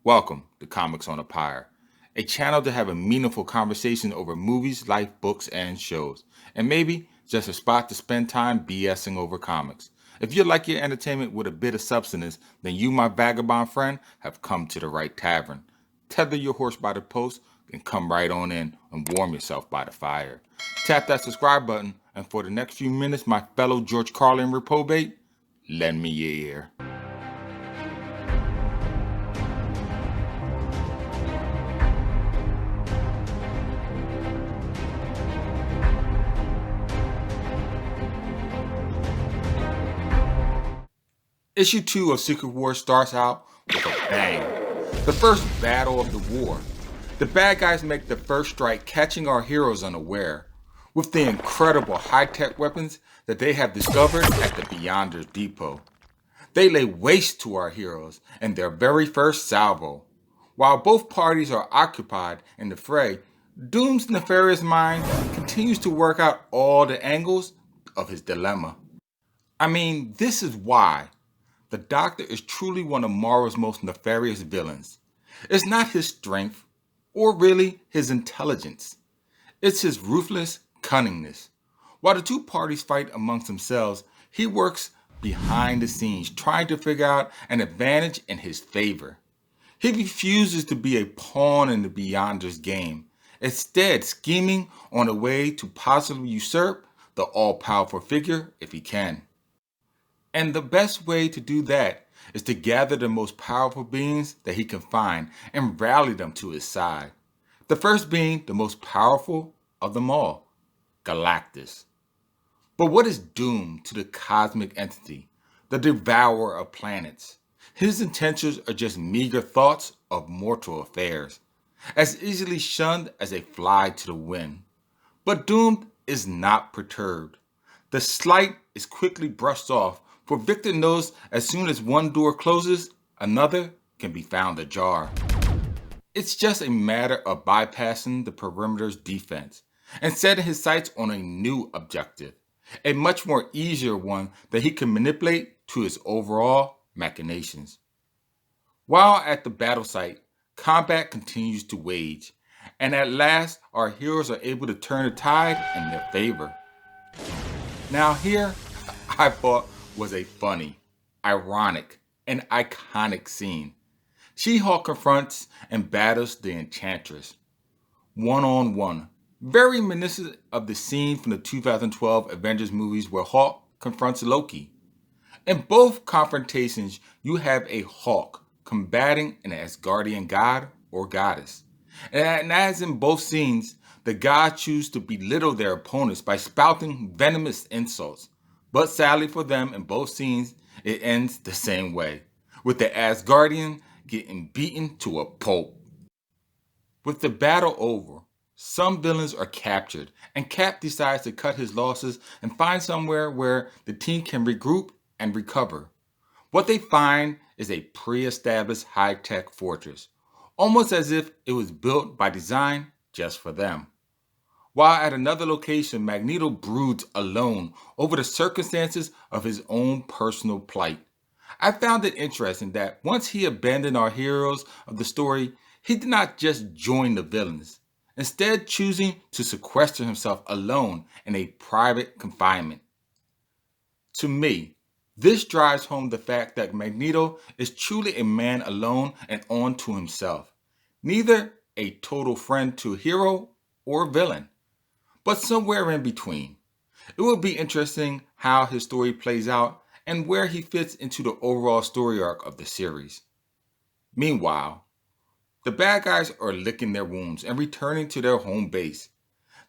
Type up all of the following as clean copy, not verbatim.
Welcome to Comics on a Pyre, a channel to have a meaningful conversation over movies, life, books, and shows, and maybe just a spot to spend time BSing over comics. If you like your entertainment with a bit of substance, then you, my vagabond friend, have come to the right tavern. Tether your horse by the post and come right on in and warm yourself by the fire. Tap that subscribe button, and for the next few minutes, my fellow George Carlin reprobate, lend me your ear. Issue 2 of Secret Wars starts out with a bang. The first battle of the war. The bad guys make the first strike, catching our heroes unaware with the incredible high-tech weapons that they have discovered at the Beyonders Depot. They lay waste to our heroes in their very first salvo. While both parties are occupied in the fray, Doom's nefarious mind continues to work out all the angles of his dilemma. I mean, this is why the Doctor is truly one of Marvel's most nefarious villains. It's not his strength, or really his intelligence. It's his ruthless cunningness. While the two parties fight amongst themselves, he works behind the scenes, trying to figure out an advantage in his favor. He refuses to be a pawn in the Beyonders game, instead scheming on a way to possibly usurp the all-powerful figure if he can. And the best way to do that is to gather the most powerful beings that he can find and rally them to his side. The first being the most powerful of them all, Galactus. But what is Doom to the cosmic entity, the devourer of planets? His intentions are just meager thoughts of mortal affairs, as easily shunned as a fly to the wind. But Doom is not perturbed. The slight is quickly brushed off, for Victor knows as soon as one door closes, another can be found ajar. It's just a matter of bypassing the perimeter's defense and setting his sights on a new objective, a much more easier one that he can manipulate to his overall machinations. While at the battle site, combat continues to wage, and at last our heroes are able to turn the tide in their favor. Now here, I thought was a funny, ironic, and iconic scene. She-Hulk confronts and battles the Enchantress, one-on-one, very reminiscent of the scene from the 2012 Avengers movies where Hulk confronts Loki. In both confrontations, you have a Hulk combating an Asgardian god or goddess. And as in both scenes, the gods choose to belittle their opponents by spouting venomous insults. But sadly for them, in both scenes, it ends the same way, with the Asgardian getting beaten to a pulp. With the battle over, some villains are captured, and Cap decides to cut his losses and find somewhere where the team can regroup and recover. What they find is a pre-established high-tech fortress, almost as if it was built by design just for them. While at another location, Magneto broods alone over the circumstances of his own personal plight. I found it interesting that once he abandoned our heroes of the story, he did not just join the villains, instead choosing to sequester himself alone in a private confinement. To me, this drives home the fact that Magneto is truly a man alone and unto himself, neither a total friend to a hero or villain, but somewhere in between. It will be interesting how his story plays out and where he fits into the overall story arc of the series. Meanwhile, the bad guys are licking their wounds and returning to their home base.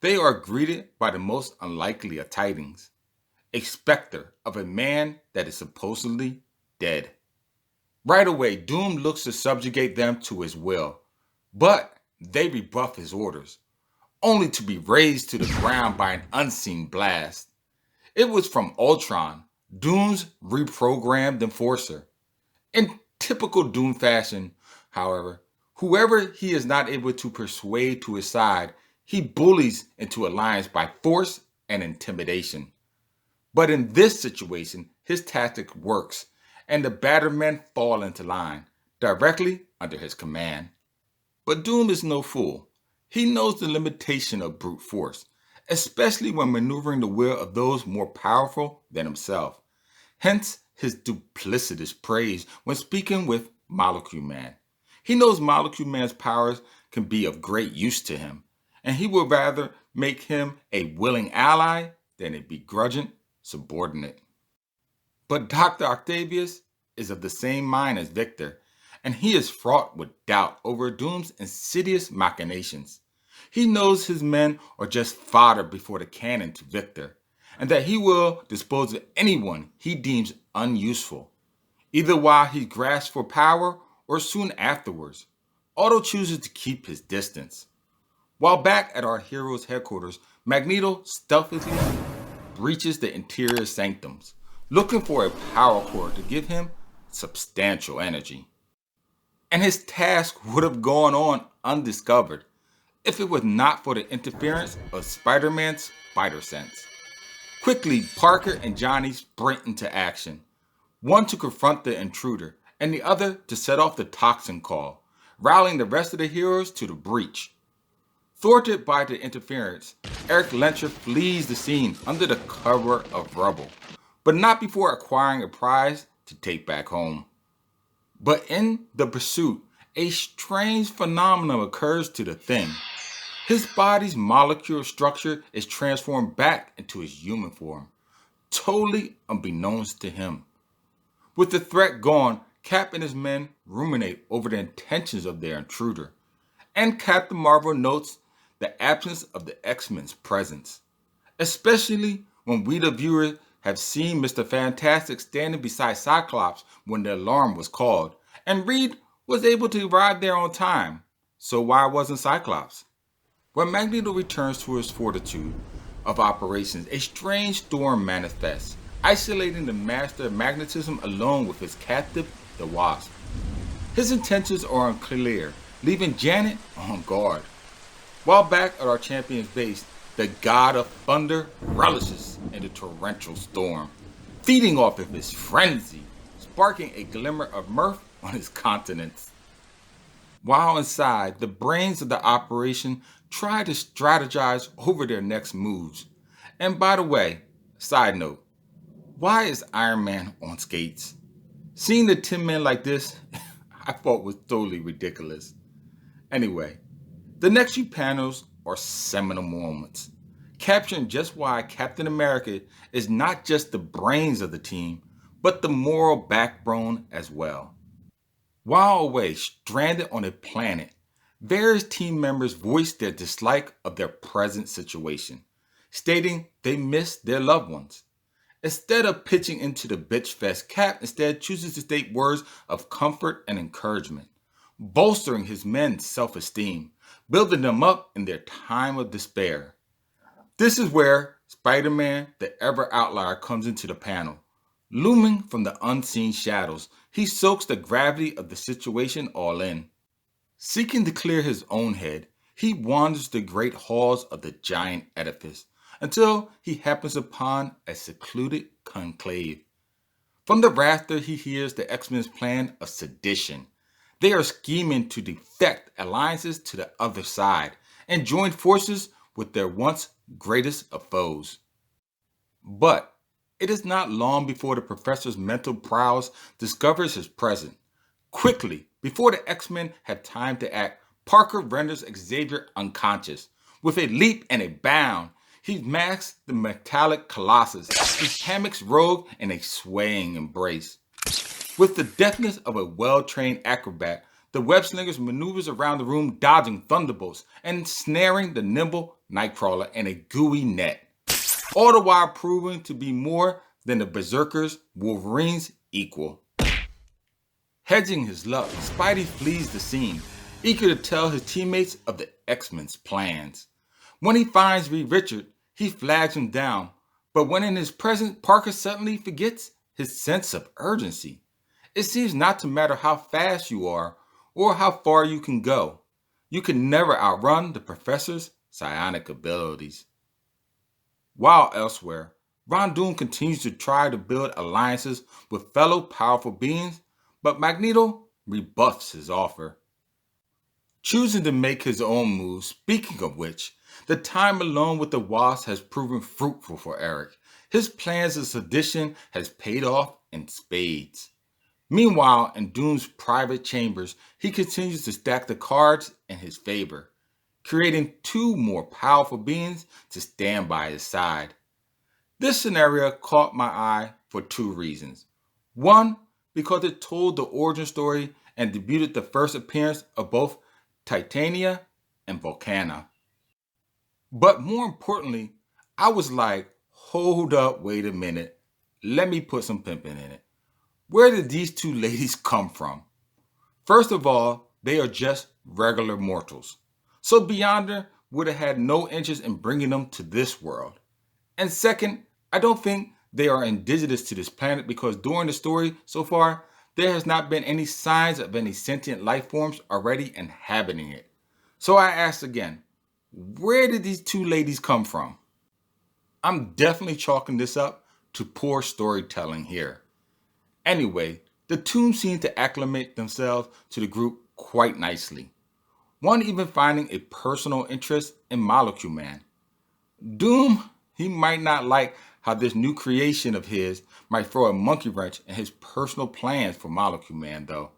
They are greeted by the most unlikely of tidings, a specter of a man that is supposedly dead. Right away, Doom looks to subjugate them to his will, but they rebuff his orders, only to be razed to the ground by an unseen blast. It was from Ultron, Doom's reprogrammed enforcer. In typical Doom fashion, however, whoever he is not able to persuade to his side, he bullies into alliance by force and intimidation. But in this situation, his tactic works, and the battered men fall into line, directly under his command. But Doom is no fool. He knows the limitation of brute force, especially when maneuvering the will of those more powerful than himself. Hence his duplicitous praise when speaking with Molecule Man. He knows Molecule Man's powers can be of great use to him, and he would rather make him a willing ally than a begrudging subordinate. But Dr. Octavius is of the same mind as Victor, and he is fraught with doubt over Doom's insidious machinations. He knows his men are just fodder before the cannon to Victor, and that he will dispose of anyone he deems unuseful, either while he grasps for power or soon afterwards. Otto chooses to keep his distance. While back at our hero's headquarters, Magneto stealthily breaches the interior sanctums, looking for a power core to give him substantial energy. And his task would have gone on undiscovered if it was not for the interference of Spider-Man's spider sense. Quickly, Parker and Johnny sprint into action, one to confront the intruder and the other to set off the toxin call, rallying the rest of the heroes to the breach. Thwarted by the interference, Eric Lencher flees the scene under the cover of rubble, but not before acquiring a prize to take back home. But in the pursuit, a strange phenomenon occurs to the Thing. His body's molecular structure is transformed back into his human form, totally unbeknownst to him. With the threat gone, Cap and his men ruminate over the intentions of their intruder, and Captain Marvel notes the absence of the X-Men's presence, especially when we the viewers have seen Mr. Fantastic standing beside Cyclops when the alarm was called, and Reed was able to arrive there on time. So why wasn't Cyclops? When Magneto returns to his fortitude of operations, a strange storm manifests, isolating the Master of Magnetism alone with his captive, the Wasp. His intentions are unclear, leaving Janet on guard. While back at our champion's base, the God of Thunder relishes in the torrential storm, feeding off of his frenzy, sparking a glimmer of mirth on his countenance. While inside, the brains of the operation try to strategize over their next moves. And by the way, side note, why is Iron Man on skates? Seeing the Tin Men like this, I thought was totally ridiculous. Anyway, the next few panels are seminal moments, capturing just why Captain America is not just the brains of the team, but the moral backbone as well. While away, stranded on a planet, various team members voice their dislike of their present situation, stating they miss their loved ones. Instead of pitching into the bitch fest, Cap instead chooses to state words of comfort and encouragement, bolstering his men's self-esteem, building them up in their time of despair. This is where Spider-Man, the ever outlier, comes into the panel. Looming from the unseen shadows, he soaks the gravity of the situation all in. Seeking to clear his own head, he wanders the great halls of the giant edifice until he happens upon a secluded conclave. From the rafter, he hears the X-Men's plan of sedition. They are scheming to defect alliances to the other side and join forces with their once greatest of foes. But it is not long before the professor's mental prowess discovers his presence. Quickly, before the X-Men have time to act, Parker renders Xavier unconscious. With a leap and a bound, he masks the metallic colossus. He hammocks Rogue in a swaying embrace. With the deftness of a well-trained acrobat, the web-slingers maneuvers around the room, dodging thunderbolts and snaring the nimble Nightcrawler in a gooey net, all the while proving to be more than the Berserker's Wolverine's equal. Hedging his luck, Spidey flees the scene, eager to tell his teammates of the X-Men's plans. When he finds Reed Richards, he flags him down, but when in his presence, Parker suddenly forgets his sense of urgency. It seems not to matter how fast you are or how far you can go. You can never outrun the professor's psionic abilities. While elsewhere, Ron Doom continues to try to build alliances with fellow powerful beings, but Magneto rebuffs his offer, choosing to make his own move. Speaking of which, the time alone with the Wasp has proven fruitful for Eric. His plans of sedition has paid off in spades. Meanwhile, in Doom's private chambers, he continues to stack the cards in his favor, creating two more powerful beings to stand by his side. This scenario caught my eye for two reasons. One, because it told the origin story and debuted the first appearance of both Titania and Volcana. But more importantly, I was like, hold up, wait a minute, let me put some pimping in it. Where did these two ladies come from? First of all, they are just regular mortals. So Beyonder would have had no interest in bringing them to this world. And second, I don't think they are indigenous to this planet because during the story so far, there has not been any signs of any sentient life forms already inhabiting it. So I ask again, where did these two ladies come from? I'm definitely chalking this up to poor storytelling here. Anyway, the Toons seem to acclimate themselves to the group quite nicely. One even finding a personal interest in Molecule Man. Doom, he might not like how this new creation of his might throw a monkey wrench in his personal plans for Molecule Man though.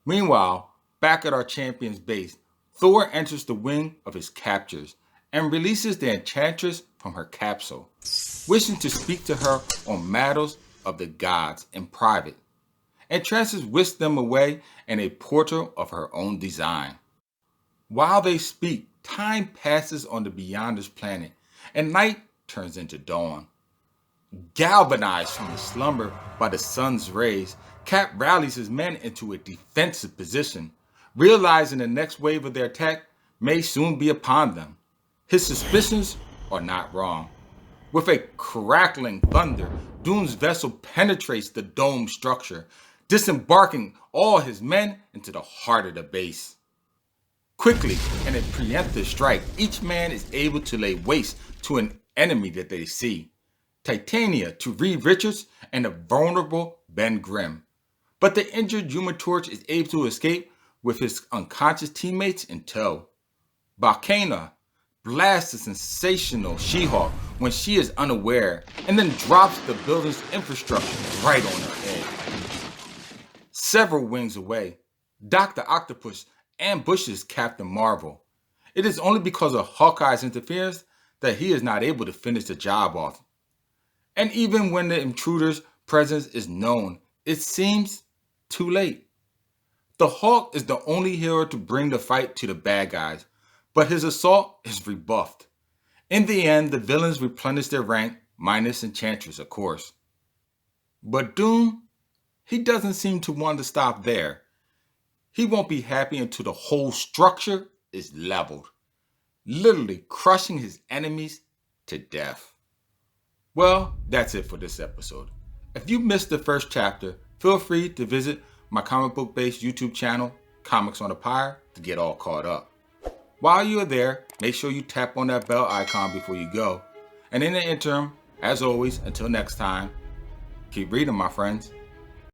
Meanwhile, back at our champion's base, Thor enters the wing of his captors and releases the Enchantress from her capsule, wishing to speak to her on matters of the gods in private. Enchantress whisks them away in a portal of her own design. While they speak, time passes on the Beyonder's planet, and night turns into dawn. Galvanized from his slumber by the sun's rays, Cap rallies his men into a defensive position, realizing the next wave of their attack may soon be upon them. His suspicions are not wrong. With a crackling thunder, Doom's vessel penetrates the dome structure, disembarking all his men into the heart of the base. Quickly, in a preemptive strike, each man is able to lay waste to an enemy that they see. Titania to Reed Richards and the vulnerable Ben Grimm. But the injured Human Torch is able to escape with his unconscious teammates in tow. Volcana blasts a sensational She-Hulk when she is unaware and then drops the building's infrastructure right on her head. Several wings away, Dr. Octopus ambushes Captain Marvel. It is only because of Hawkeye's interference that he is not able to finish the job off. And even when the intruder's presence is known, it seems too late. The Hulk is the only hero to bring the fight to the bad guys, but his assault is rebuffed. In the end, the villains replenish their rank, minus Enchantress, of course. But Doom, he doesn't seem to want to stop there. He won't be happy until the whole structure is leveled, literally crushing his enemies to death. Well, that's it for this episode. If you missed the first chapter, feel free to visit my comic book based YouTube channel, Comics on the Pyre, to get all caught up. While you are there, make sure you tap on that bell icon before you go. And in the interim, as always, until next time, keep reading, my friends.